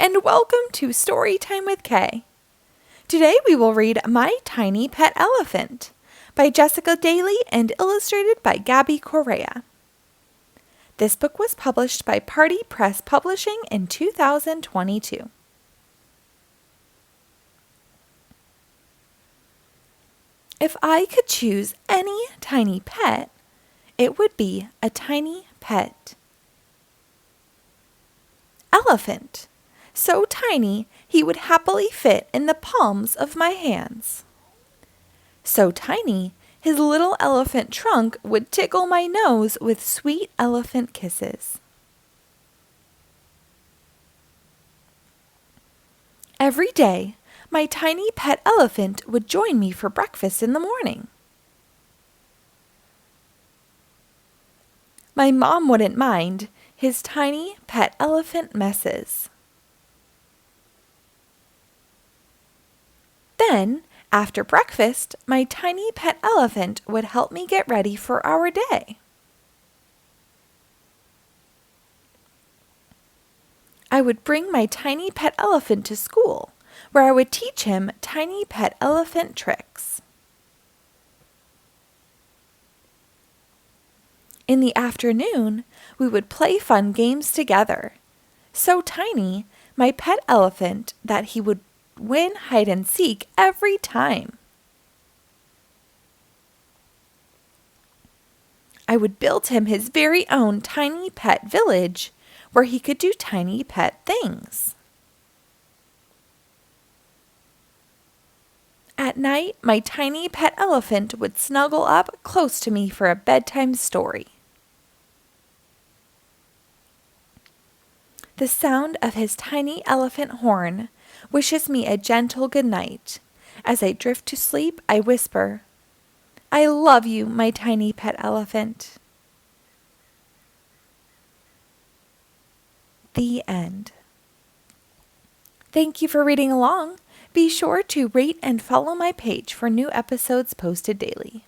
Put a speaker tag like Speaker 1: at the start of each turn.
Speaker 1: and welcome to Storytime with Kay. Today we will read My Tiny Pet Elephant by Jessica Dailey and illustrated by Gabby Correia. This book was published by Party Press Publishing in 2022. If I could choose any tiny pet, it would be a tiny pet. Elephant. So tiny he would happily fit in the palms of my hands. So tiny his little elephant trunk would tickle my nose with sweet elephant kisses. Every day, my tiny pet elephant would join me for breakfast in the morning. My mom wouldn't mind his tiny pet elephant messes. Then, after breakfast, my tiny pet elephant would help me get ready for our day. I would bring my tiny pet elephant to school, where I would teach him tiny pet elephant tricks. In the afternoon, we would play fun games together. So tiny, my pet elephant, that he would win hide and seek every time. I would build him his very own tiny pet village where he could do tiny pet things. At night, my tiny pet elephant would snuggle up close to me for a bedtime story. The sound of his tiny elephant horn wishes me a gentle good night. As I drift to sleep, I whisper, "I love you, my tiny pet elephant." The end. Thank you for reading along. Be sure to rate and follow my page for new episodes posted daily.